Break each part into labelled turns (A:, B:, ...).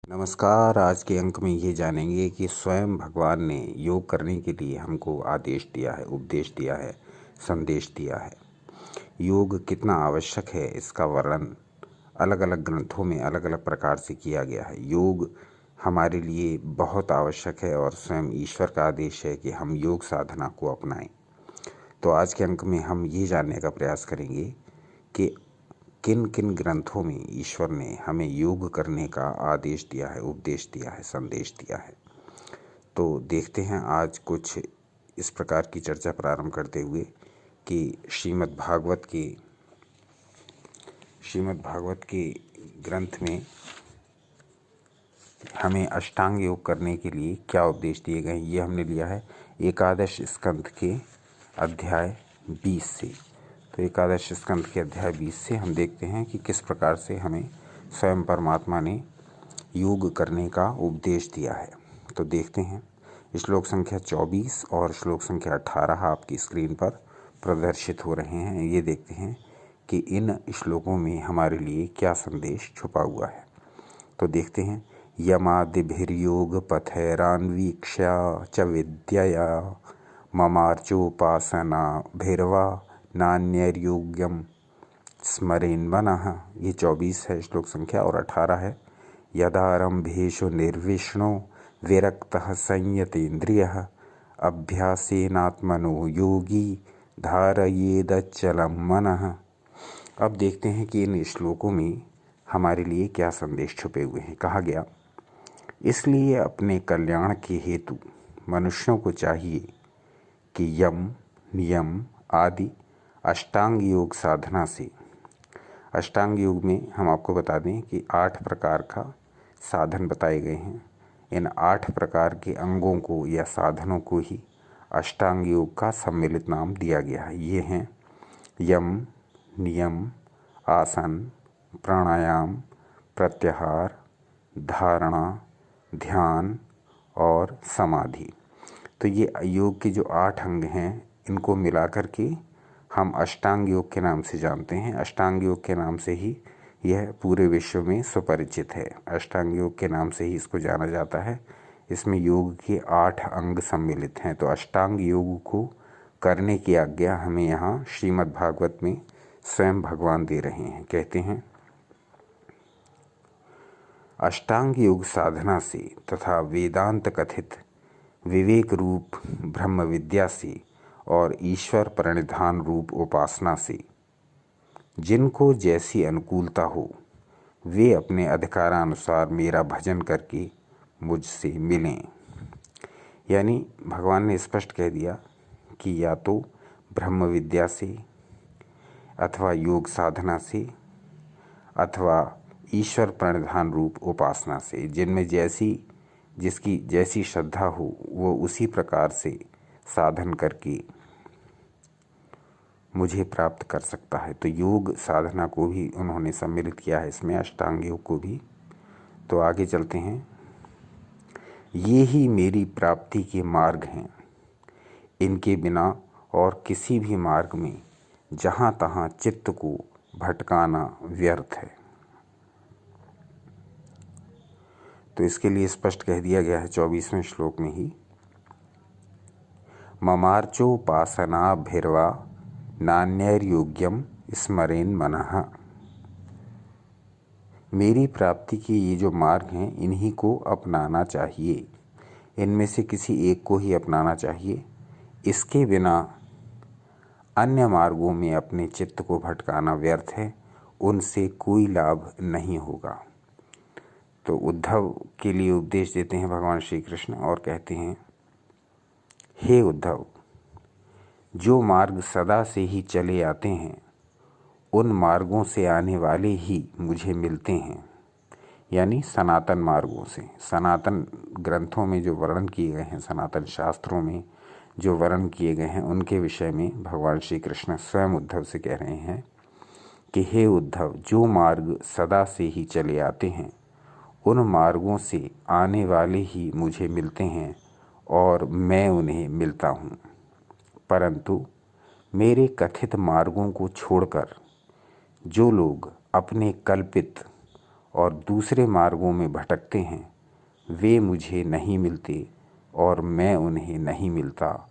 A: नमस्कार। आज के अंक में ये जानेंगे कि स्वयं भगवान ने योग करने के लिए हमको आदेश दिया है, उपदेश दिया है, संदेश दिया है। योग कितना आवश्यक है इसका वर्णन अलग अलग ग्रंथों में अलग अलग प्रकार से किया गया है। योग हमारे लिए बहुत आवश्यक है और स्वयं ईश्वर का आदेश है कि हम योग साधना को अपनाएं। तो आज के अंक में हम ये जानने का प्रयास करेंगे कि किन किन ग्रंथों में ईश्वर ने हमें योग करने का आदेश दिया है, उपदेश दिया है, संदेश दिया है। तो देखते हैं आज कुछ इस प्रकार की चर्चा प्रारंभ करते हुए कि श्रीमद् भागवत के ग्रंथ में हमें अष्टांग योग करने के लिए क्या उपदेश दिए गए हैं। ये हमने लिया है एकादश स्कंध के अध्याय 20 से। तो एकादश स्कंध के अध्याय 20 से हम देखते हैं कि किस प्रकार से हमें स्वयं परमात्मा ने योग करने का उपदेश दिया है। तो देखते हैं श्लोक संख्या 24 और श्लोक संख्या 18 आपकी स्क्रीन पर प्रदर्शित हो रहे हैं। ये देखते हैं कि इन श्लोकों में हमारे लिए क्या संदेश छुपा हुआ है। तो देखते हैं यमादिभिर्योग पथैरान्वीक्ष्य च विद्यया ममार्चोपासना भैरवा नान्यर्योग्यम स्मरेन् मनः। ये 24 है श्लोक संख्या और 18 है यदारंभेषु निर्विष्णो विरक्तः संयतेन्द्रियः अभ्यासेनात्मनो योगी धारयेदचलं मनः। अब देखते हैं कि इन श्लोकों में हमारे लिए क्या संदेश छुपे हुए हैं। कहा गया, इसलिए अपने कल्याण के हेतु मनुष्यों को चाहिए कि यम, नियम आदि अष्टांग योग साधना से, अष्टांग योग में हम आपको बता दें कि 8 प्रकार का साधन बताए गए हैं। इन 8 प्रकार के अंगों को या साधनों को ही अष्टांग योग का सम्मिलित नाम दिया गया है। ये हैं यम, नियम, आसन, प्राणायाम, प्रत्याहार, धारणा, ध्यान और समाधि। तो ये योग के जो 8 अंग हैं इनको मिलाकर के हम अष्टांग योग के नाम से जानते हैं। अष्टांग योग के नाम से ही यह पूरे विश्व में सुपरिचित है। अष्टांग योग के नाम से ही इसको जाना जाता है। इसमें योग के 8 अंग सम्मिलित हैं। तो अष्टांग योग को करने की आज्ञा हमें यहाँ श्रीमद् भागवत में स्वयं भगवान दे रहे हैं। कहते हैं, अष्टांग योग साधना से तथा वेदांत कथित विवेक रूप ब्रह्म विद्या से और ईश्वर प्रणिधान रूप उपासना से जिनको जैसी अनुकूलता हो वे अपने अधिकारानुसार मेरा भजन करके मुझसे मिलें। यानी भगवान ने स्पष्ट कह दिया कि या तो ब्रह्म विद्या से अथवा योग साधना से अथवा ईश्वर प्रणिधान रूप उपासना से, जिनमें जिसकी जैसी श्रद्धा हो वो उसी प्रकार से साधन करके मुझे प्राप्त कर सकता है। तो योग साधना को भी उन्होंने सम्मिलित किया है इसमें, अष्टांग योग को भी। तो आगे चलते हैं। ये ही मेरी प्राप्ति के मार्ग हैं। इनके बिना और किसी भी मार्ग में जहाँ तहाँ चित्त को भटकाना व्यर्थ है। तो इसके लिए स्पष्ट कह दिया गया है 24वें श्लोक में ही, ममार्चोपासना भैरवा नान्यर्योग्यम स्मरेन् मनः। मेरी प्राप्ति के ये जो मार्ग हैं इन्हीं को अपनाना चाहिए। इनमें से किसी एक को ही अपनाना चाहिए। इसके बिना अन्य मार्गों में अपने चित्त को भटकाना व्यर्थ है, उनसे कोई लाभ नहीं होगा। तो उद्धव के लिए उपदेश देते हैं भगवान श्री कृष्ण और कहते हैं, हे उद्धव, जो मार्ग सदा से ही चले आते हैं उन मार्गों से आने वाले ही मुझे मिलते हैं। यानी सनातन मार्गों से, सनातन ग्रंथों में जो वर्णन किए गए हैं, सनातन शास्त्रों में जो वर्णन किए गए हैं, उनके विषय में भगवान श्री कृष्ण स्वयं उद्धव से कह रहे हैं कि हे उद्धव, जो मार्ग सदा से ही चले आते हैं उन मार्गों से आने वाले ही मुझे मिलते हैं और मैं उन्हें मिलता हूँ। परंतु मेरे कथित मार्गों को छोड़कर जो लोग अपने कल्पित और दूसरे मार्गों में भटकते हैं, वे मुझे नहीं मिलते और मैं उन्हें नहीं मिलता,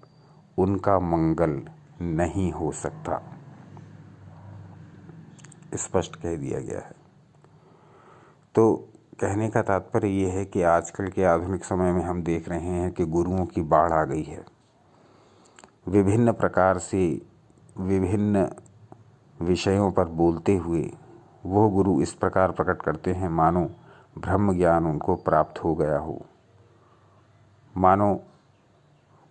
A: उनका मंगल नहीं हो सकता। स्पष्ट कह दिया गया है। तो कहने का तात्पर्य ये है कि आजकल के आधुनिक समय में हम देख रहे हैं कि गुरुओं की बाढ़ आ गई है। विभिन्न प्रकार से विभिन्न विषयों पर बोलते हुए वो गुरु इस प्रकार प्रकट करते हैं मानो ब्रह्म ज्ञान उनको प्राप्त हो गया हो, मानो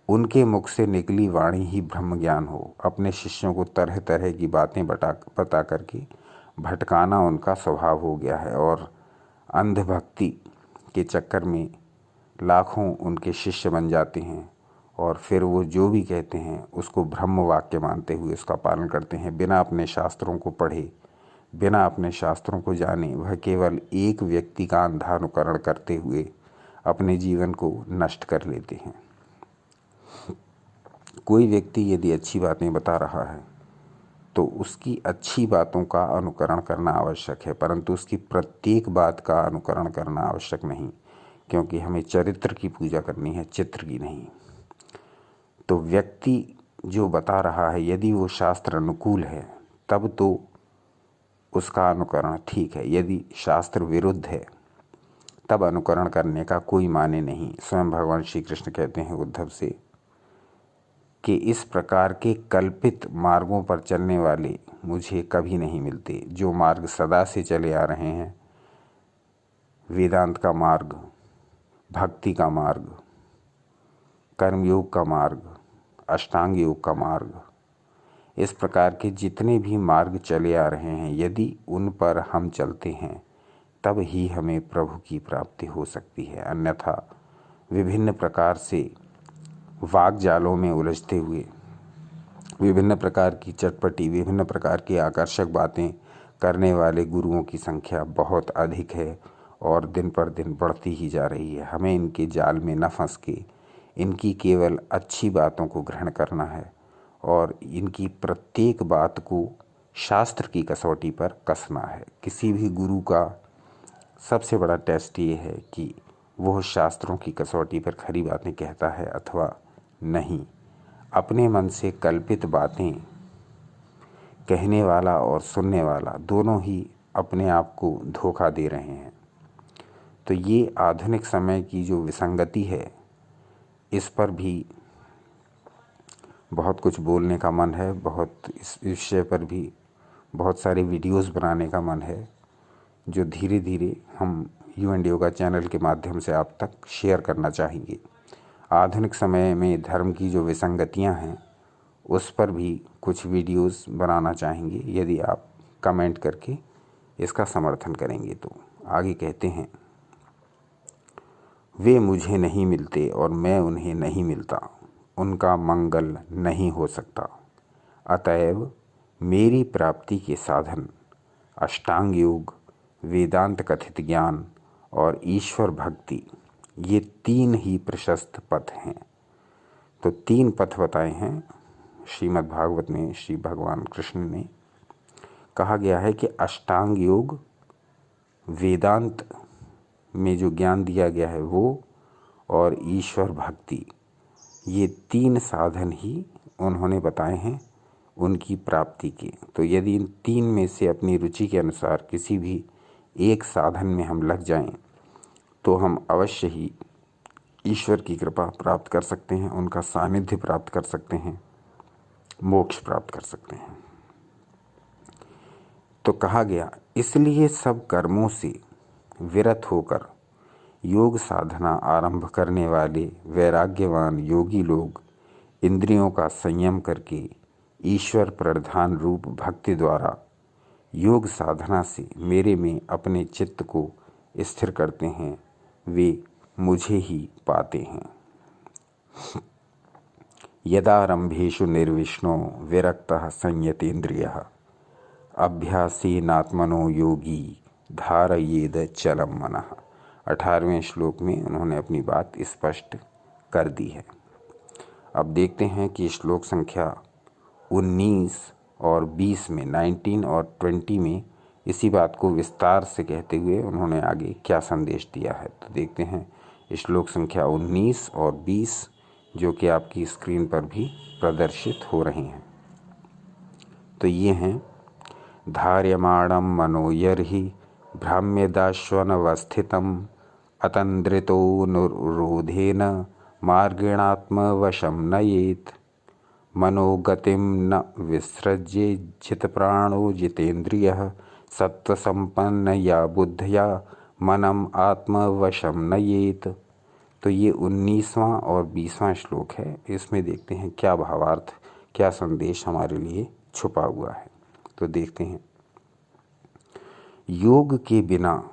A: उनके मुख से निकली वाणी ही ब्रह्म ज्ञान हो। अपने शिष्यों को तरह तरह की बातें बता करके भटकाना उनका स्वभाव हो गया है और अंधभक्ति के चक्कर में लाखों उनके शिष्य बन जाते हैं और फिर वो जो भी कहते हैं उसको ब्रह्म वाक्य मानते हुए उसका पालन करते हैं, बिना अपने शास्त्रों को पढ़े, बिना अपने शास्त्रों को जाने। वह केवल एक व्यक्ति का अंधा अनुकरण करते हुए अपने जीवन को नष्ट कर लेते हैं। कोई व्यक्ति यदि अच्छी बातें बता रहा है तो उसकी अच्छी बातों का अनुकरण करना आवश्यक है, परंतु उसकी प्रत्येक बात का अनुकरण करना आवश्यक नहीं, क्योंकि हमें चरित्र की पूजा करनी है, चित्र की नहीं। तो व्यक्ति जो बता रहा है यदि वो शास्त्र अनुकूल है तब तो उसका अनुकरण ठीक है, यदि शास्त्र विरुद्ध है तब अनुकरण करने का कोई माने नहीं। स्वयं भगवान श्री कृष्ण कहते हैं उद्धव से कि इस प्रकार के कल्पित मार्गों पर चलने वाले मुझे कभी नहीं मिलते। जो मार्ग सदा से चले आ रहे हैं, वेदांत का मार्ग, भक्ति का मार्ग, कर्मयोग का मार्ग, अष्टांग योग का मार्ग, इस प्रकार के जितने भी मार्ग चले आ रहे हैं, यदि उन पर हम चलते हैं तब ही हमें प्रभु की प्राप्ति हो सकती है। अन्यथा विभिन्न प्रकार से वाग जालों में उलझते हुए, विभिन्न प्रकार की चटपटी, विभिन्न प्रकार की आकर्षक बातें करने वाले गुरुओं की संख्या बहुत अधिक है और दिन पर दिन बढ़ती ही जा रही है। हमें इनके जाल में न फंस के इनकी केवल अच्छी बातों को ग्रहण करना है और इनकी प्रत्येक बात को शास्त्र की कसौटी पर कसना है। किसी भी गुरु का सबसे बड़ा टेस्ट ये है कि वह शास्त्रों की कसौटी पर खरी बातें कहता है अथवा नहीं। अपने मन से कल्पित बातें कहने वाला और सुनने वाला दोनों ही अपने आप को धोखा दे रहे हैं। तो ये आधुनिक समय की जो विसंगति है, इस पर भी बहुत कुछ बोलने का मन है। बहुत इस विषय पर भी बहुत सारे वीडियोस बनाने का मन है, जो धीरे धीरे हम यू एंड योगा चैनल के माध्यम से आप तक शेयर करना चाहेंगे। आधुनिक समय में धर्म की जो विसंगतियां हैं उस पर भी कुछ वीडियोस बनाना चाहेंगे, यदि आप कमेंट करके इसका समर्थन करेंगे तो। आगे कहते हैं, वे मुझे नहीं मिलते और मैं उन्हें नहीं मिलता, उनका मंगल नहीं हो सकता। अतएव मेरी प्राप्ति के साधन अष्टांग योग, वेदांत कथित ज्ञान और ईश्वर भक्ति, ये तीन ही प्रशस्त पथ हैं। तो तीन पथ बताए हैं श्रीमद् भागवत में। श्री भगवान कृष्ण ने कहा गया है कि अष्टांग योग, वेदांत में जो ज्ञान दिया गया है वो, और ईश्वर भक्ति, ये तीन साधन ही उन्होंने बताए हैं उनकी प्राप्ति के। तो यदि इन तीन में से अपनी रुचि के अनुसार किसी भी एक साधन में हम लग जाएं तो हम अवश्य ही ईश्वर की कृपा प्राप्त कर सकते हैं, उनका सानिध्य प्राप्त कर सकते हैं, मोक्ष प्राप्त कर सकते हैं। तो कहा गया, इसलिए सब कर्मों से विरत होकर योग साधना आरंभ करने वाले वैराग्यवान योगी लोग इंद्रियों का संयम करके ईश्वर प्रधान रूप भक्ति द्वारा योग साधना से मेरे में अपने चित्त को स्थिर करते हैं, वे मुझे ही पाते हैं। यदारंभेषु निर्विष्णो विरक्तः संयतेन्द्रियः अभ्यासेनात्मनो योगी धारयेद चलम मनः। 18वें श्लोक में उन्होंने अपनी बात स्पष्ट कर दी है। अब देखते हैं कि श्लोक संख्या 19 और 20 में, 19 और 20 में इसी बात को विस्तार से कहते हुए उन्होंने आगे क्या संदेश दिया है। तो देखते हैं श्लोक संख्या 19 और 20 जो कि आपकी स्क्रीन पर भी प्रदर्शित हो रहे हैं। तो ये हैं, धार्यमाणं मनोयर्हि भ्राम्यदाश्वनवस्थितम् अतन्द्रितो नुरोधेन मार्गेणात्मवशं नयेत् मनोगतिं न विसृज्य जितप्राणो जितेन्द्रियः सत्वसंपन्नया बुद्धया मनम आत्मवशम नयेत। तो ये 19वां और 20वां श्लोक है। इसमें देखते हैं क्या भावार्थ, क्या संदेश हमारे लिए छुपा हुआ है। तो देखते हैं, योग के बिना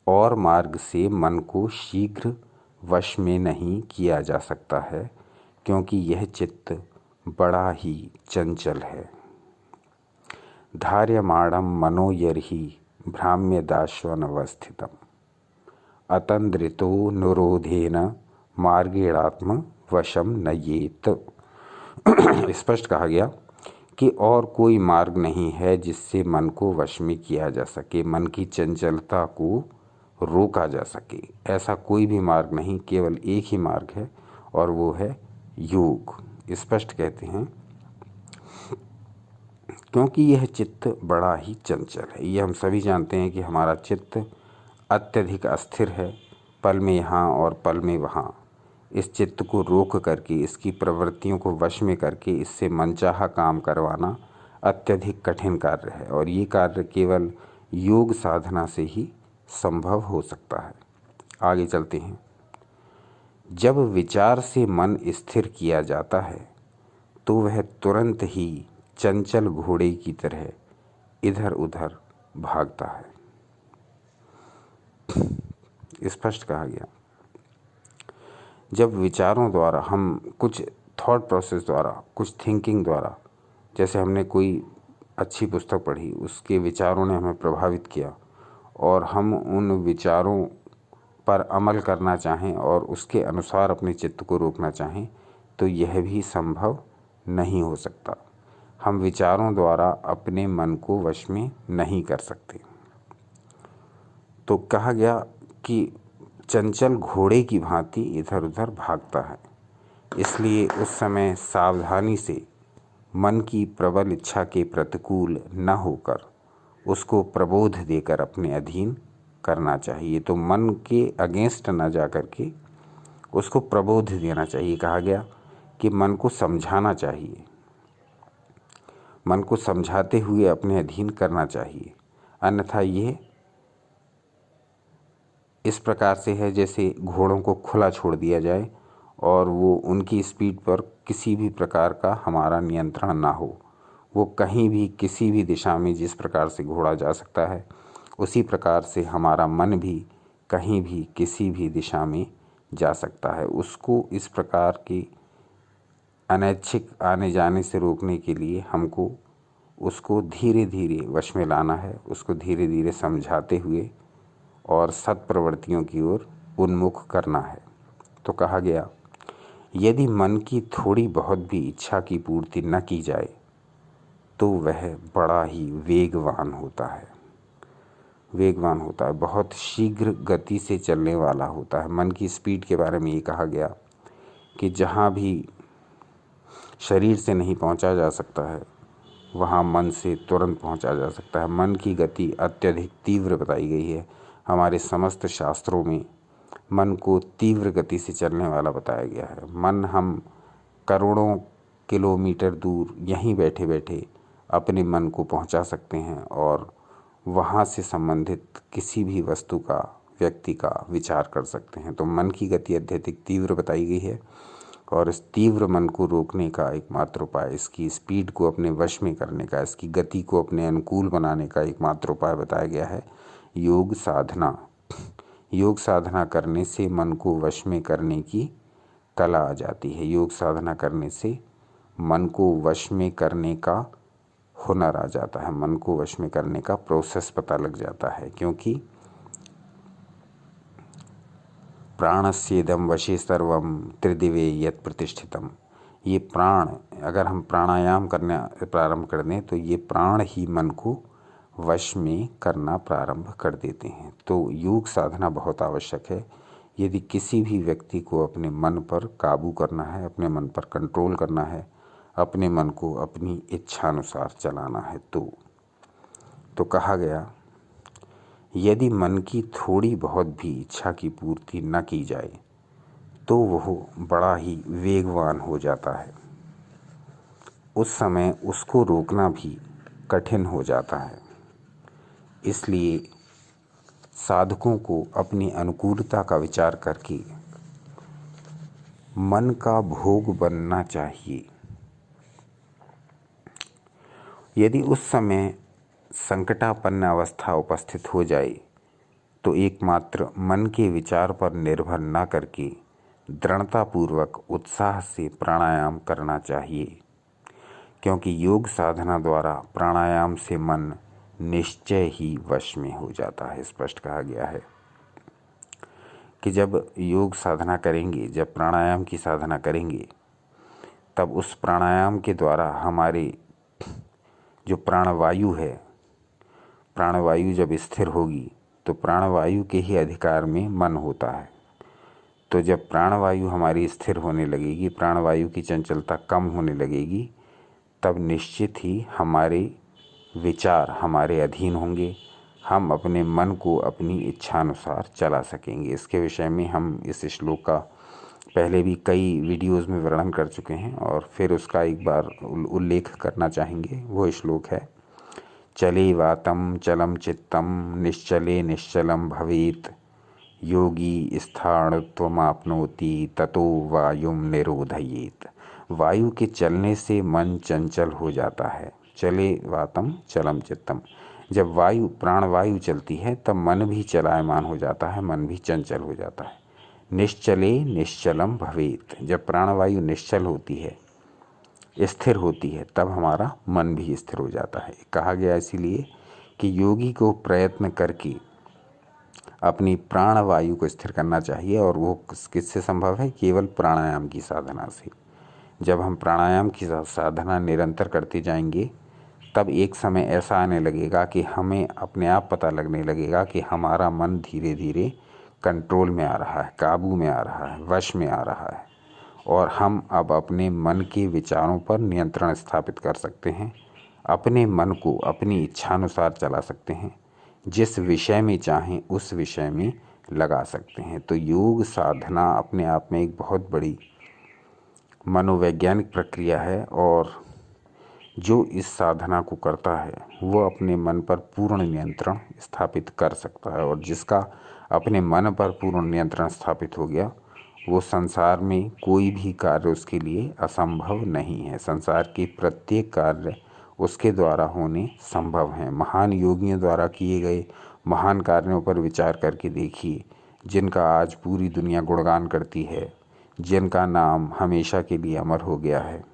A: और मार्ग से मन को शीघ्र वश में नहीं किया जा सकता है, क्योंकि यह चित्त बड़ा ही चंचल है। धार्यमाणं मनोयर्हि भ्राम्यदाश्वनवस्थितम् अतन्द्रितो नुरोधेन मार्गेणात्म वशम नयेत। स्पष्ट कहा गया कि और कोई मार्ग नहीं है जिससे मन को वश में किया जा सके, मन की चंचलता को रोका जा सके। ऐसा कोई भी मार्ग नहीं, केवल एक ही मार्ग है और वो है योग। स्पष्ट कहते हैं, क्योंकि यह चित्त बड़ा ही चंचल है। ये हम सभी जानते हैं कि हमारा चित्त अत्यधिक अस्थिर है, पल में यहाँ और पल में वहाँ। इस चित्त को रोक करके, इसकी प्रवृत्तियों को वश में करके इससे मनचाहा काम करवाना अत्यधिक कठिन कार्य है, और ये कार्य केवल योग साधना से ही संभव हो सकता है। आगे चलते हैं। जब विचार से मन स्थिर किया जाता है तो वह तुरंत ही चंचल घोड़े की तरह इधर उधर भागता है। स्पष्ट कहा गया, जब विचारों द्वारा हम कुछ थॉट प्रोसेस द्वारा, कुछ थिंकिंग द्वारा, जैसे हमने कोई अच्छी पुस्तक पढ़ी, उसके विचारों ने हमें प्रभावित किया और हम उन विचारों पर अमल करना चाहें और उसके अनुसार अपने चित्त को रोकना चाहें, तो यह भी संभव नहीं हो सकता। हम विचारों द्वारा अपने मन को वश में नहीं कर सकते। तो कहा गया कि चंचल घोड़े की भांति इधर उधर भागता है, इसलिए उस समय सावधानी से मन की प्रबल इच्छा के प्रतिकूल न होकर उसको प्रबोध देकर अपने अधीन करना चाहिए। तो मन के अगेंस्ट न जा कर के उसको प्रबोध देना चाहिए। कहा गया कि मन को समझाना चाहिए, मन को समझाते हुए अपने अधीन करना चाहिए। अन्यथा ये इस प्रकार से है जैसे घोड़ों को खुला छोड़ दिया जाए और वो उनकी स्पीड पर किसी भी प्रकार का हमारा नियंत्रण ना हो। वो कहीं भी किसी भी दिशा में जिस प्रकार से घोड़ा जा सकता है, उसी प्रकार से हमारा मन भी कहीं भी किसी भी दिशा में जा सकता है। उसको इस प्रकार की अनैच्छिक आने जाने से रोकने के लिए हमको उसको धीरे धीरे वश में लाना है, उसको धीरे धीरे समझाते हुए और सत्प्रवृत्तियों की ओर उन्मुख करना है। तो कहा गया, यदि मन की थोड़ी बहुत भी इच्छा की पूर्ति न की जाए तो वह बड़ा ही वेगवान होता है, बहुत शीघ्र गति से चलने वाला होता है। मन की स्पीड के बारे में ये कहा गया कि जहाँ भी शरीर से नहीं पहुँचा जा सकता है, वहाँ मन से तुरंत पहुँचा जा सकता है। मन की गति अत्यधिक तीव्र बताई गई है। हमारे समस्त शास्त्रों में मन को तीव्र गति से चलने वाला बताया गया है। मन हम करोड़ों किलोमीटर दूर यहीं बैठे बैठे अपने मन को पहुंचा सकते हैं और वहां से संबंधित किसी भी वस्तु का, व्यक्ति का विचार कर सकते हैं। तो मन की गति अत्यधिक तीव्र बताई गई है और इस तीव्र मन को रोकने का एकमात्र उपाय, इसकी स्पीड को अपने वश में करने का, इसकी गति को अपने अनुकूल बनाने का एकमात्र उपाय बताया गया है योग साधना। योग साधना करने से मन को वश में करने की कला आ जाती है। योग साधना करने से मन को वश में करने का हुनर आ जाता है, मन को वश में करने का प्रोसेस पता लग जाता है। क्योंकि प्राणस्येदं वशे सर्वं त्रिदिवे यत् प्रतिष्ठितम, ये प्राण, अगर हम प्राणायाम करना प्रारंभ कर दें तो ये प्राण ही मन को वश में करना प्रारंभ कर देते हैं। तो योग साधना बहुत आवश्यक है यदि किसी भी व्यक्ति को अपने मन पर काबू करना है, अपने मन पर कंट्रोल करना है, अपने मन को अपनी इच्छानुसार चलाना है। तो कहा गया, यदि मन की थोड़ी बहुत भी इच्छा की पूर्ति न की जाए तो वह बड़ा ही वेगवान हो जाता है। उस समय उसको रोकना भी कठिन हो जाता है। इसलिए साधकों को अपनी अनुकूलता का विचार करके मन का भोग बनना चाहिए। यदि उस समय संकटापन्न अवस्था उपस्थित हो जाए तो एकमात्र मन के विचार पर निर्भर न करके दृढ़तापूर्वक उत्साह से प्राणायाम करना चाहिए, क्योंकि योग साधना द्वारा प्राणायाम से मन निश्चय ही वश में हो जाता है। स्पष्ट कहा गया है कि जब योग साधना करेंगे, जब प्राणायाम की साधना करेंगे, तब उस प्राणायाम के द्वारा हमारे जो प्राणवायु है, प्राणवायु जब स्थिर होगी तो प्राणवायु के ही अधिकार में मन होता है। तो जब प्राणवायु हमारी स्थिर होने लगेगी, प्राणवायु की चंचलता कम होने लगेगी, तब निश्चित ही हमारे विचार हमारे अधीन होंगे, हम अपने मन को अपनी इच्छानुसार चला सकेंगे। इसके विषय में हम इस श्लोक का पहले भी कई वीडियोस में वर्णन कर चुके हैं और फिर उसका एक बार उल्लेख करना चाहेंगे। वो श्लोक है, चले वातं चलं चित्तं निश्चले निश्चलं भवेत्, योगी स्थाणुत्वमाप्नोति ततो वायुं निरोधयेत्। वायु के चलने से मन चंचल हो जाता है। चले वातं चलं चित्तम, जब वायु प्राणवायु चलती है तब मन भी चलायमान हो जाता है, मन भी चंचल हो जाता है। निश्चले निश्चलम भवेत्, जब प्राणवायु निश्चल होती है, स्थिर होती है, तब हमारा मन भी स्थिर हो जाता है। कहा गया इसीलिए कि योगी को प्रयत्न करके अपनी प्राणवायु को स्थिर करना चाहिए, और वो किससे संभव है? केवल प्राणायाम की साधना से। जब हम प्राणायाम की साधना निरंतर करते जाएंगे तब एक समय ऐसा आने लगेगा कि हमें अपने आप पता लगने लगेगा कि हमारा मन धीरे धीरे कंट्रोल में आ रहा है, काबू में आ रहा है, वश में आ रहा है, और हम अब अपने मन के विचारों पर नियंत्रण स्थापित कर सकते हैं, अपने मन को अपनी इच्छानुसार चला सकते हैं, जिस विषय में चाहें उस विषय में लगा सकते हैं। तो योग साधना अपने आप में एक बहुत बड़ी मनोवैज्ञानिक प्रक्रिया है, और जो इस साधना को करता है वो अपने मन पर पूर्ण नियंत्रण स्थापित कर सकता है, और जिसका अपने मन पर पूर्ण नियंत्रण स्थापित हो गया वो संसार में कोई भी कार्य उसके लिए असंभव नहीं है। संसार के प्रत्येक कार्य उसके द्वारा होने संभव हैं। महान योगियों द्वारा किए गए महान कार्यों पर विचार करके देखिए, जिनका आज पूरी दुनिया गुणगान करती है, जिनका नाम हमेशा के लिए अमर हो गया है,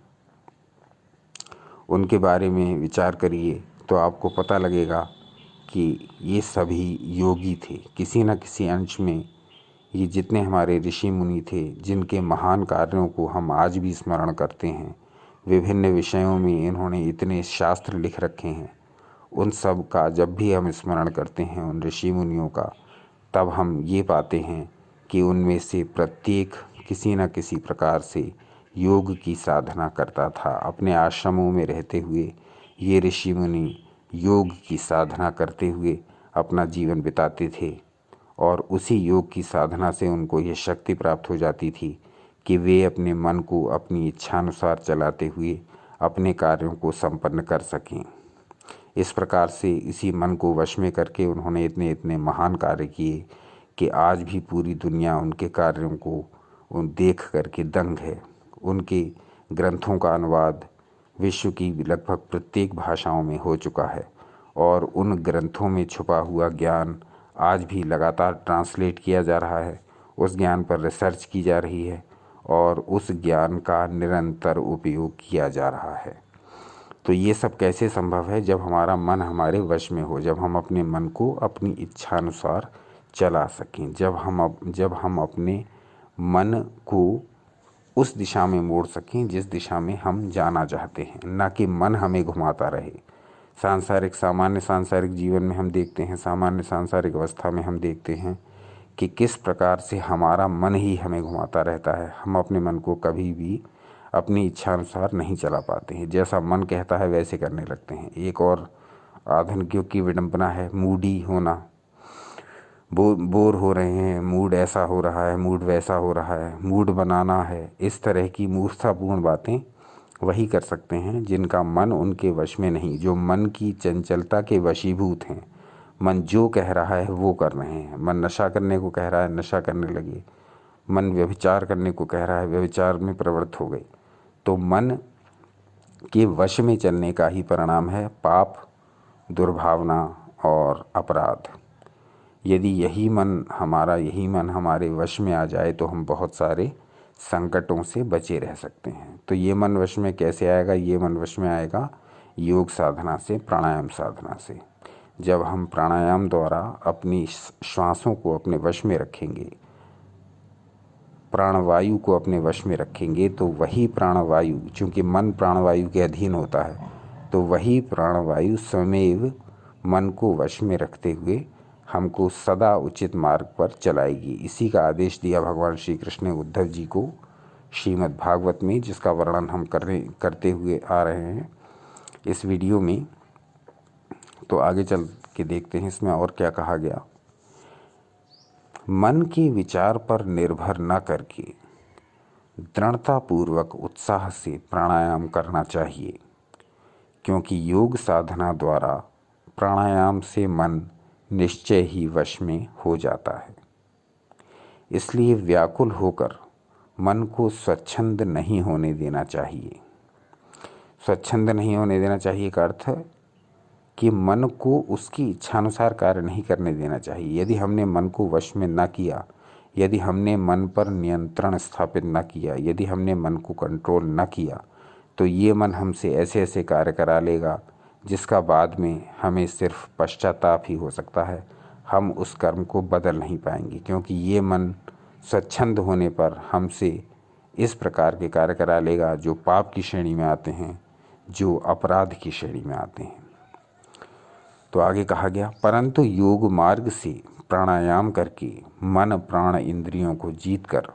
A: उनके बारे में विचार करिए तो आपको पता लगेगा कि ये सभी योगी थे। किसी न किसी अंश में ये जितने हमारे ऋषि मुनि थे, जिनके महान कार्यों को हम आज भी स्मरण करते हैं, विभिन्न विषयों में इन्होंने इतने शास्त्र लिख रखे हैं, उन सब का जब भी हम स्मरण करते हैं उन ऋषि मुनियों का, तब हम ये पाते हैं कि उनमें से प्रत्येक किसी न किसी प्रकार से योग की साधना करता था। अपने आश्रमों में रहते हुए ये ऋषि मुनि योग की साधना करते हुए अपना जीवन बिताते थे, और उसी योग की साधना से उनको ये शक्ति प्राप्त हो जाती थी कि वे अपने मन को अपनी इच्छानुसार चलाते हुए अपने कार्यों को संपन्न कर सकें। इस प्रकार से इसी मन को वश में करके उन्होंने इतने इतने महान कार्य किए कि आज भी पूरी दुनिया उनके कार्यों को देख करके दंग है। उनके ग्रंथों का अनुवाद विश्व की लगभग प्रत्येक भाषाओं में हो चुका है, और उन ग्रंथों में छुपा हुआ ज्ञान आज भी लगातार ट्रांसलेट किया जा रहा है, उस ज्ञान पर रिसर्च की जा रही है, और उस ज्ञान का निरंतर उपयोग किया जा रहा है। तो ये सब कैसे संभव है? जब हमारा मन हमारे वश में हो, जब हम अपने मन को अपनी इच्छानुसार चला सकें, जब हम अपने मन को उस दिशा में मोड़ सकें जिस दिशा में हम जाना चाहते हैं, ना कि मन हमें घुमाता रहे। सामान्य सांसारिक जीवन में हम देखते हैं, सामान्य सांसारिक अवस्था में हम देखते हैं कि किस प्रकार से हमारा मन ही हमें घुमाता रहता है। हम अपने मन को कभी भी अपनी इच्छा अनुसार नहीं चला पाते हैं। जैसा मन कहता है वैसे करने लगते हैं। एक और आधुनिक युग की विडंबना है मूडी होना। बोर हो रहे हैं, मूड ऐसा हो रहा है, मूड वैसा हो रहा है, मूड बनाना है, इस तरह की मूर्खतापूर्ण बातें वही कर सकते हैं जिनका मन उनके वश में नहीं, जो मन की चंचलता के वशीभूत हैं। मन जो कह रहा है वो कर रहे हैं। मन नशा करने को कह रहा है, नशा करने लगे। मन व्यभिचार करने को कह रहा है, व्यभिचार में प्रवृत्त हो गए। तो मन के वश में चलने का ही परिणाम है पाप, दुर्भावना और अपराध। यदि यही मन हमारे वश में आ जाए तो हम बहुत सारे संकटों से बचे रह सकते हैं। तो ये मन वश में कैसे आएगा? ये मन वश में आएगा योग साधना से, प्राणायाम साधना से। जब हम प्राणायाम द्वारा अपनी श्वासों को अपने वश में रखेंगे, प्राणवायु को अपने वश में रखेंगे, तो वही प्राणवायु, चूँकि मन प्राणवायु के अधीन होता है, तो वही प्राणवायु स्वमेव मन को वश में रखते हुए हमको सदा उचित मार्ग पर चलाएगी। इसी का आदेश दिया भगवान श्री कृष्ण ने उद्धव जी को श्रीमद् भागवत में, जिसका वर्णन हम करते हुए आ रहे हैं इस वीडियो में। तो आगे चल के देखते हैं इसमें और क्या कहा गया। मन के विचार पर निर्भर न करके दृढ़तापूर्वक उत्साह से प्राणायाम करना चाहिए, क्योंकि योग साधना द्वारा प्राणायाम से मन निश्चय ही वश में हो जाता है। इसलिए व्याकुल होकर मन को स्वच्छंद नहीं होने देना चाहिए। स्वच्छंद नहीं होने देना चाहिए का अर्थ है कि मन को उसकी इच्छानुसार कार्य नहीं करने देना चाहिए। यदि हमने मन को वश में न किया, यदि हमने मन पर नियंत्रण स्थापित न किया, यदि हमने मन को कंट्रोल न किया, तो ये मन हमसे ऐसे ऐसे कार्य करा लेगा जिसका बाद में हमें सिर्फ पश्चाताप ही हो सकता है। हम उस कर्म को बदल नहीं पाएंगे, क्योंकि ये मन स्वच्छंद होने पर हमसे इस प्रकार के कार्य करा लेगा जो पाप की श्रेणी में आते हैं, जो अपराध की श्रेणी में आते हैं। तो आगे कहा गया, परंतु योग मार्ग से प्राणायाम करके मन प्राण इंद्रियों को जीतकर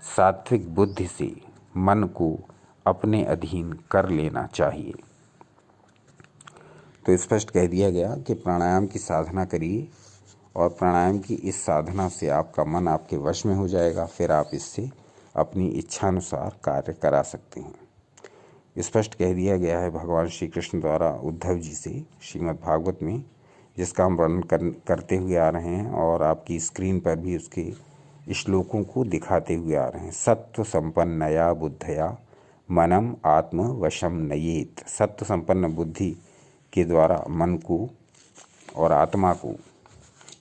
A: सात्विक बुद्धि से मन को अपने अधीन कर लेना चाहिए। तो स्पष्ट कह दिया गया कि प्राणायाम की साधना करिए और प्राणायाम की इस साधना से आपका मन आपके वश में हो जाएगा। फिर आप इससे अपनी इच्छानुसार कार्य करा सकते हैं। स्पष्ट कह दिया गया है भगवान श्री कृष्ण द्वारा उद्धव जी से श्रीमद् भागवत में, जिसका हम वर्णन करते हुए आ रहे हैं और आपकी स्क्रीन पर भी उसके श्लोकों को दिखाते हुए आ रहे हैं। सत्व संपन्नया बुद्धया मनम आत्म वशम नयेत। सत्व संपन्न बुद्धि के द्वारा मन को और आत्मा को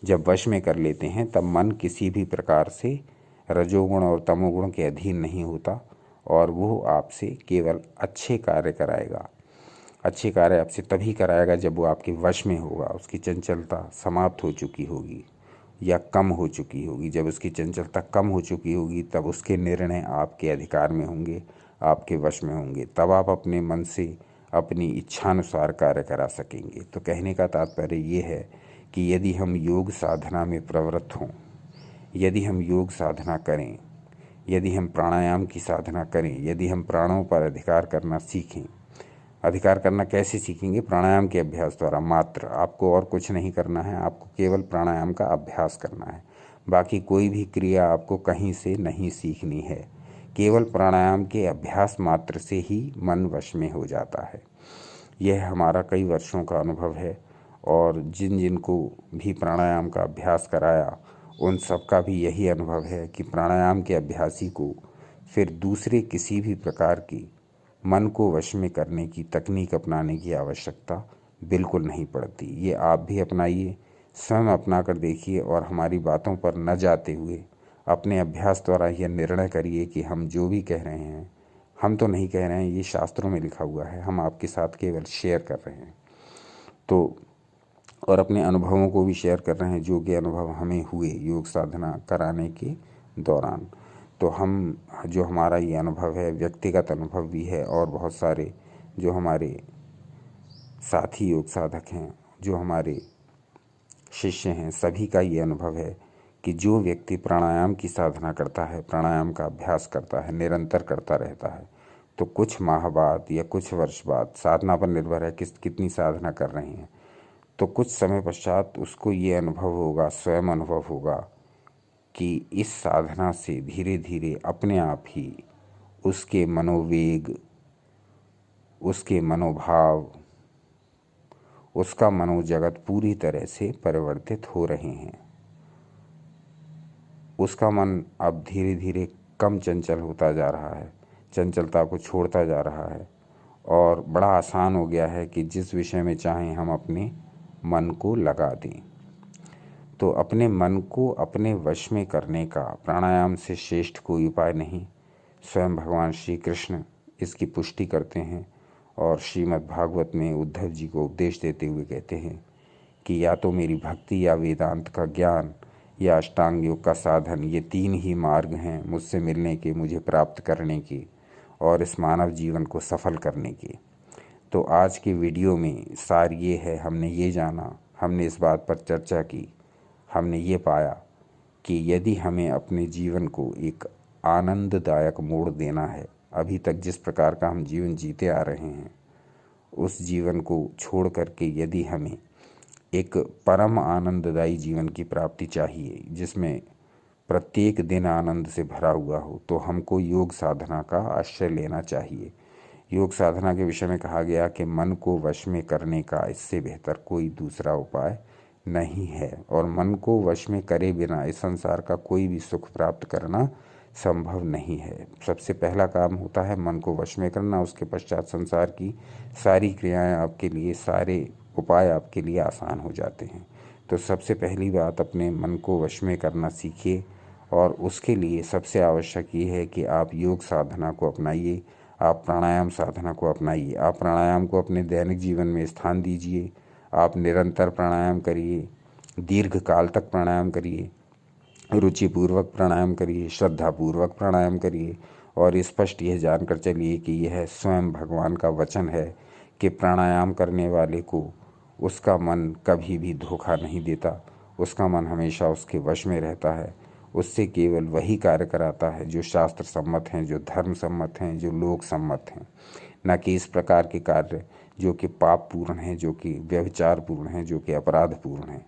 A: जब वश में कर लेते हैं, तब मन किसी भी प्रकार से रजोगुण और तमोगुण के अधीन नहीं होता और वो आपसे केवल अच्छे कार्य कराएगा। अच्छे कार्य आपसे तभी कराएगा जब वो आपके वश में होगा, उसकी चंचलता समाप्त हो चुकी होगी या कम हो चुकी होगी। जब उसकी चंचलता कम हो चुकी होगी तब उसके निर्णय आपके अधिकार में होंगे, आपके वश में होंगे। तब आप अपने मन से अपनी इच्छानुसार कार्य करा सकेंगे। तो कहने का तात्पर्य ये है कि यदि हम योग साधना में प्रवृत्त हों, यदि हम योग साधना करें, यदि हम प्राणायाम की साधना करें, यदि हम प्राणों पर अधिकार करना सीखें। अधिकार करना कैसे सीखेंगे? प्राणायाम के अभ्यास द्वारा मात्र। आपको और कुछ नहीं करना है, आपको केवल प्राणायाम का अभ्यास करना है। बाकी कोई भी क्रिया आपको कहीं से नहीं सीखनी है। केवल प्राणायाम के अभ्यास मात्र से ही मन वश में हो जाता है। यह हमारा कई वर्षों का अनुभव है और जिन को भी प्राणायाम का अभ्यास कराया उन सब का भी यही अनुभव है कि प्राणायाम के अभ्यासी को फिर दूसरे किसी भी प्रकार की मन को वश में करने की तकनीक अपनाने की आवश्यकता बिल्कुल नहीं पड़ती। ये आप भी अपनाइए, स्वयं अपना कर देखिए और हमारी बातों पर न जाते हुए अपने अभ्यास द्वारा यह निर्णय करिए कि हम जो भी कह रहे हैं, हम तो नहीं कह रहे हैं, ये शास्त्रों में लिखा हुआ है, हम आपके साथ केवल शेयर कर रहे हैं। तो और अपने अनुभवों को भी शेयर कर रहे हैं, जो कि अनुभव हमें हुए योग साधना कराने के दौरान। तो हम जो हमारा ये अनुभव है व्यक्तिगत अनुभव भी है और बहुत सारे जो हमारे साथी योग साधक हैं, जो हमारे शिष्य हैं, सभी का ये अनुभव है कि जो व्यक्ति प्राणायाम की साधना करता है, प्राणायाम का अभ्यास करता है, निरंतर करता रहता है, तो कुछ माह बाद या कुछ वर्ष बाद, साधना पर निर्भर है कितनी साधना कर रहे हैं, तो कुछ समय पश्चात उसको ये अनुभव होगा, स्वयं अनुभव होगा कि इस साधना से धीरे धीरे अपने आप ही उसके मनोवेग, उसके मनोभाव, उसका मनोजगत पूरी तरह से परिवर्तित हो रहे हैं। उसका मन अब धीरे धीरे कम चंचल होता जा रहा है, चंचलता को छोड़ता जा रहा है, और बड़ा आसान हो गया है कि जिस विषय में चाहें हम अपने मन को लगा दें। तो अपने मन को अपने वश में करने का प्राणायाम से श्रेष्ठ कोई उपाय नहीं। स्वयं भगवान श्री कृष्ण इसकी पुष्टि करते हैं और श्रीमद् भागवत में उद्धव जी को उपदेश देते हुए कहते हैं कि या तो मेरी भक्ति या वेदांत का ज्ञान या अष्टांग योग का साधन, ये 3 ही मार्ग हैं मुझसे मिलने के, मुझे प्राप्त करने के और इस मानव जीवन को सफल करने के। तो आज के वीडियो में सार ये है, हमने ये जाना, हमने इस बात पर चर्चा की, हमने ये पाया कि यदि हमें अपने जीवन को एक आनंददायक मोड़ देना है, अभी तक जिस प्रकार का हम जीवन जीते आ रहे हैं उस जीवन को छोड़ करके यदि हमें एक परम आनंददायी जीवन की प्राप्ति चाहिए, जिसमें प्रत्येक दिन आनंद से भरा हुआ हो, तो हमको योग साधना का आश्रय लेना चाहिए। योग साधना के विषय में कहा गया कि मन को वश में करने का इससे बेहतर कोई दूसरा उपाय नहीं है, और मन को वश में करे बिना इस संसार का कोई भी सुख प्राप्त करना संभव नहीं है। सबसे पहला काम होता है मन को वश में करना, उसके पश्चात संसार की सारी क्रियाएं आपके लिए, सारे उपाय आपके लिए आसान हो जाते हैं। तो सबसे पहली बात, अपने मन को वश में करना सीखिए, और उसके लिए सबसे आवश्यक ये है कि आप योग साधना को अपनाइए, आप प्राणायाम साधना को अपनाइए। आप प्राणायाम को अपने दैनिक जीवन में स्थान दीजिए, आप निरंतर प्राणायाम करिए, दीर्घ काल तक प्राणायाम करिए, रुचिपूर्वक प्राणायाम करिए, श्रद्धापूर्वक प्राणायाम करिए, और स्पष्ट यह जानकर चलिए कि यह स्वयं भगवान का वचन है कि प्राणायाम करने वाले को उसका मन कभी भी धोखा नहीं देता, उसका मन हमेशा उसके वश में रहता है, उससे केवल वही कार्य कराता है जो शास्त्र सम्मत हैं, जो धर्म सम्मत हैं, जो लोक सम्मत हैं, न कि इस प्रकार के कार्य जो कि पाप पूर्ण हैं, जो कि व्यभिचार पूर्ण हैं, जो कि अपराध पूर्ण हैं।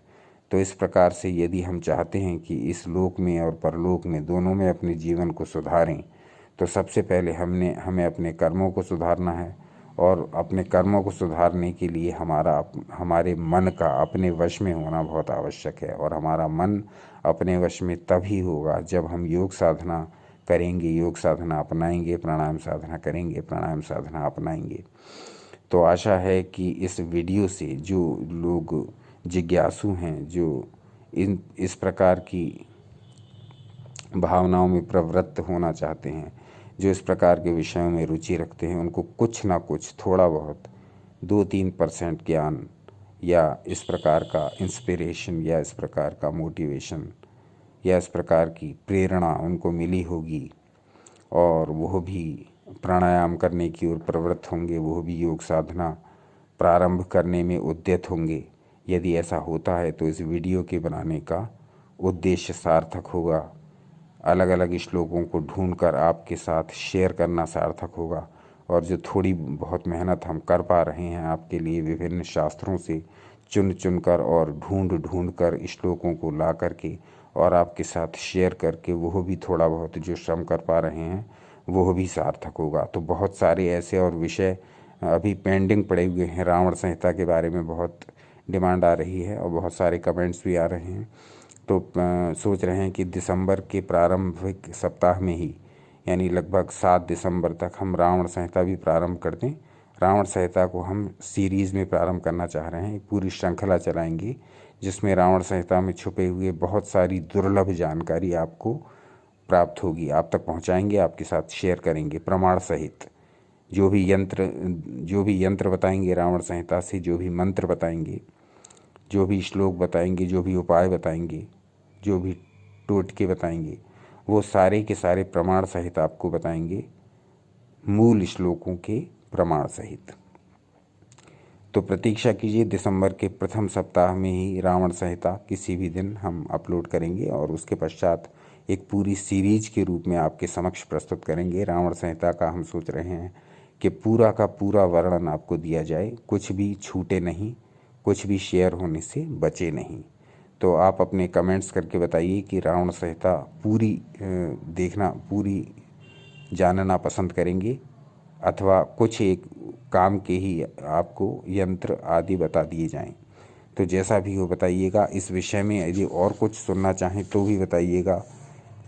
A: तो इस प्रकार से यदि हम चाहते हैं कि इस लोक में और परलोक में दोनों में अपने जीवन को सुधारें, तो सबसे पहले हमें अपने कर्मों को सुधारना है, और अपने कर्मों को सुधारने के लिए हमारे मन का अपने वश में होना बहुत आवश्यक है। और हमारा मन अपने वश में तभी होगा जब हम योग साधना करेंगे, योग साधना अपनाएंगे, प्राणायाम साधना करेंगे, प्राणायाम साधना अपनाएंगे। तो आशा है कि इस वीडियो से जो लोग जिज्ञासु हैं, जो इस प्रकार की भावनाओं में प्रवृत्त होना चाहते हैं, जो इस प्रकार के विषयों में रुचि रखते हैं, उनको कुछ ना कुछ थोड़ा बहुत 2-3% ज्ञान या इस प्रकार का इंस्पिरेशन या इस प्रकार का मोटिवेशन या इस प्रकार की प्रेरणा उनको मिली होगी, और वह भी प्राणायाम करने की ओर प्रवृत्त होंगे, वह भी योग साधना प्रारंभ करने में उद्यत होंगे। यदि ऐसा होता है तो इस वीडियो के बनाने का उद्देश्य सार्थक होगा। अलग अलग श्लोकों को ढूंढकर आपके साथ शेयर करना सार्थक होगा, और जो थोड़ी बहुत मेहनत हम कर पा रहे हैं आपके लिए विभिन्न शास्त्रों से चुन कर और ढूंढ कर श्लोकों को ला करके और आपके साथ शेयर करके, वह भी थोड़ा बहुत जो श्रम कर पा रहे हैं वह भी सार्थक होगा। तो बहुत सारे ऐसे और विषय अभी पेंडिंग पड़े हुए हैं। रावण संहिता के बारे में बहुत डिमांड आ रही है और बहुत सारे कमेंट्स भी आ रहे हैं। तो सोच रहे हैं कि दिसंबर के प्रारंभिक सप्ताह में ही, यानी लगभग 7 दिसंबर तक हम रावण संहिता भी प्रारंभ कर दें। रावण संहिता को हम सीरीज़ में प्रारंभ करना चाह रहे हैं, एक पूरी श्रृंखला चलाएंगे जिसमें रावण संहिता में छुपे हुए बहुत सारी दुर्लभ जानकारी आपको प्राप्त होगी, आप तक पहुंचाएंगे, आपके साथ शेयर करेंगे प्रमाण सहित। जो भी यंत्र बताएंगे रावण संहिता से, जो भी मंत्र बताएंगे, जो भी श्लोक बताएंगे, जो भी उपाय बताएंगे, जो भी टोटके बताएंगे, वो सारे के सारे प्रमाण सहित आपको बताएंगे, मूल श्लोकों के प्रमाण सहित। तो प्रतीक्षा कीजिए, दिसंबर के प्रथम सप्ताह में ही रावण संहिता किसी भी दिन हम अपलोड करेंगे और उसके पश्चात एक पूरी सीरीज के रूप में आपके समक्ष प्रस्तुत करेंगे। रावण संहिता का हम सोच रहे हैं कि पूरा का पूरा वर्णन आपको दिया जाए, कुछ भी छूटे नहीं, कुछ भी शेयर होने से बचे नहीं। तो आप अपने कमेंट्स करके बताइए कि रावण संहिता पूरी देखना, पूरी जानना पसंद करेंगे अथवा कुछ एक काम के ही आपको यंत्र आदि बता दिए जाएं। तो जैसा भी हो बताइएगा। इस विषय में यदि और कुछ सुनना चाहें तो भी बताइएगा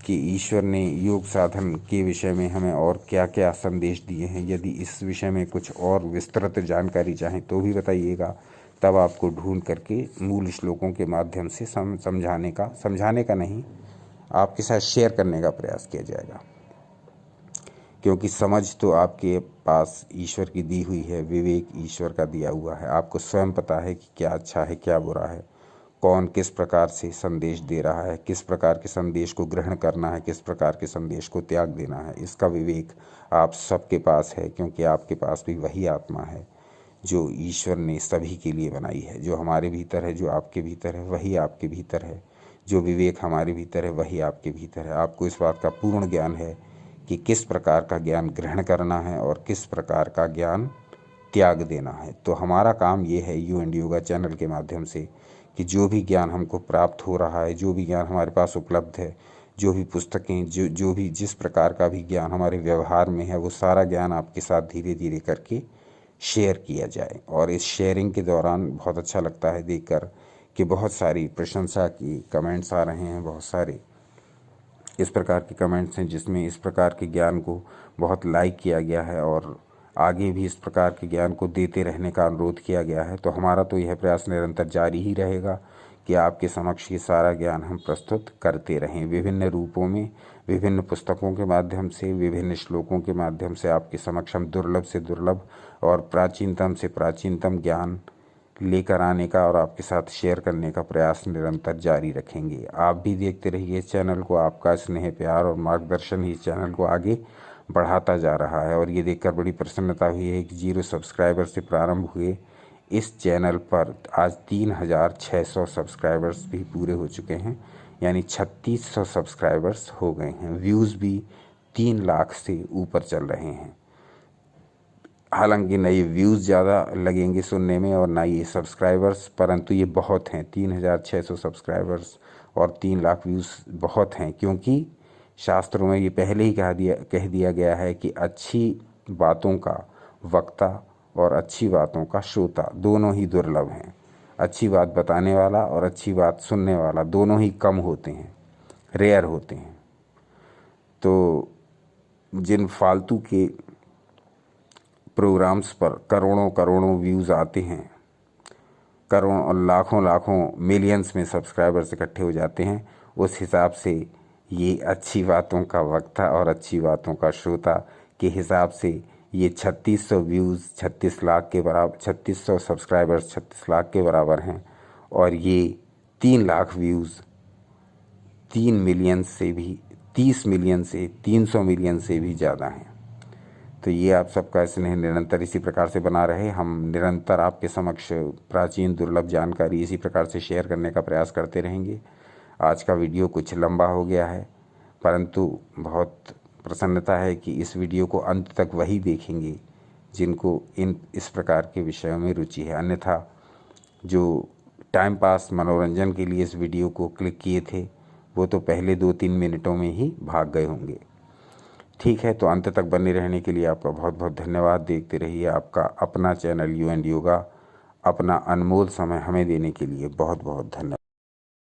A: कि ईश्वर ने योग साधन के विषय में हमें और क्या क्या संदेश दिए हैं। यदि इस विषय में कुछ और विस्तृत जानकारी चाहें तो भी बताइएगा, तब आपको ढूंढ करके मूल श्लोकों के माध्यम से समझाने का नहीं, आपके साथ शेयर करने का प्रयास किया जाएगा। क्योंकि समझ तो आपके पास ईश्वर की दी हुई है, विवेक ईश्वर का दिया हुआ है। आपको स्वयं पता है कि क्या अच्छा है, क्या बुरा है, कौन किस प्रकार से संदेश दे रहा है, किस प्रकार के संदेश को ग्रहण करना है, किस प्रकार के संदेश को त्याग देना है। इसका विवेक आप सबके पास है, क्योंकि आपके पास भी वही आत्मा है जो ईश्वर ने सभी के लिए बनाई है। जो हमारे भीतर है, जो आपके भीतर है, वही आपके भीतर है। जो विवेक हमारे भीतर है, वही आपके भीतर है। आपको इस बात का पूर्ण ज्ञान है कि किस प्रकार का ज्ञान ग्रहण करना है और किस प्रकार का ज्ञान त्याग देना है। तो हमारा काम ये है यू एंड योगा चैनल के माध्यम से कि जो भी ज्ञान हमको प्राप्त हो रहा है, जो भी ज्ञान हमारे पास उपलब्ध है, जो भी पुस्तकें, जो भी जिस प्रकार का भी ज्ञान हमारे व्यवहार में है, वो सारा ज्ञान आपके साथ धीरे धीरे करके शेयर किया जाए। और इस शेयरिंग के दौरान बहुत अच्छा लगता है देखकर कि बहुत सारी प्रशंसा की कमेंट्स आ रहे हैं, बहुत सारे इस प्रकार के कमेंट्स हैं जिसमें इस प्रकार के ज्ञान को बहुत लाइक किया गया है और आगे भी इस प्रकार के ज्ञान को देते रहने का अनुरोध किया गया है। तो हमारा तो यह प्रयास निरंतर जारी ही रहेगा कि आपके समक्ष ये सारा ज्ञान हम प्रस्तुत करते रहें, विभिन्न रूपों में, विभिन्न पुस्तकों के माध्यम से, विभिन्न श्लोकों के माध्यम से आपके समक्ष हम दुर्लभ से दुर्लभ और प्राचीनतम से प्राचीनतम ज्ञान लेकर आने का और आपके साथ शेयर करने का प्रयास निरंतर जारी रखेंगे। आप भी देखते रहिए इस चैनल को। आपका स्नेह, प्यार और मार्गदर्शन ही इस चैनल को आगे बढ़ाता जा रहा है। और ये देखकर बड़ी प्रसन्नता हुई है कि 0 सब्सक्राइबर से प्रारंभ हुए इस चैनल पर आज 3600 सब्सक्राइबर्स भी पूरे हो चुके हैं, यानी 3600 सब्सक्राइबर्स हो गए हैं। व्यूज़ भी 3 लाख से ऊपर चल रहे हैं। हालांकि न ये व्यूज़ ज़्यादा लगेंगे सुनने में और ना ये सब्सक्राइबर्स, परंतु ये बहुत हैं। 3600 सब्सक्राइबर्स और 3 लाख व्यूज़ बहुत हैं, क्योंकि शास्त्रों में ये पहले ही कह दिया गया है कि अच्छी बातों का वक्ता और अच्छी बातों का श्रोता दोनों ही दुर्लभ हैं। अच्छी बात बताने वाला और अच्छी बात सुनने वाला दोनों ही कम होते हैं, रेयर होते हैं। तो जिन फालतू के प्रोग्राम्स पर करोड़ों करोड़ों व्यूज़ आते हैं, करोड़ों और लाखों लाखों मिलियंस में सब्सक्राइबर्स इकट्ठे हो जाते हैं, उस हिसाब से ये अच्छी बातों का वक्ता और अच्छी बातों का श्रोता के हिसाब से ये 3600 व्यूज़ 36 लाख के बराबर, 3600 सब्सक्राइबर्स 36 लाख के बराबर हैं। और ये 3 लाख व्यूज़ 3 मिलियन से भी, 30 मिलियन से, 300 मिलियन से भी ज़्यादा हैं। तो ये आप सबका स्नेह निरंतर इसी प्रकार से बना रहे। हम निरंतर आपके समक्ष प्राचीन दुर्लभ जानकारी इसी प्रकार से शेयर करने का प्रयास करते रहेंगे। आज का वीडियो कुछ लंबा हो गया है, परंतु बहुत प्रसन्नता है कि इस वीडियो को अंत तक वही देखेंगे जिनको इस प्रकार के विषयों में रुचि है। अन्यथा जो टाइम पास, मनोरंजन के लिए इस वीडियो को क्लिक किए थे, वो तो पहले 2-3 मिनटों में ही भाग गए होंगे। ठीक है, तो अंत तक बने रहने के लिए आपका बहुत बहुत धन्यवाद। देखते रहिए आपका अपना चैनल यू एंड योगा। अपना अनमोल समय हमें देने के लिए बहुत बहुत धन्यवाद।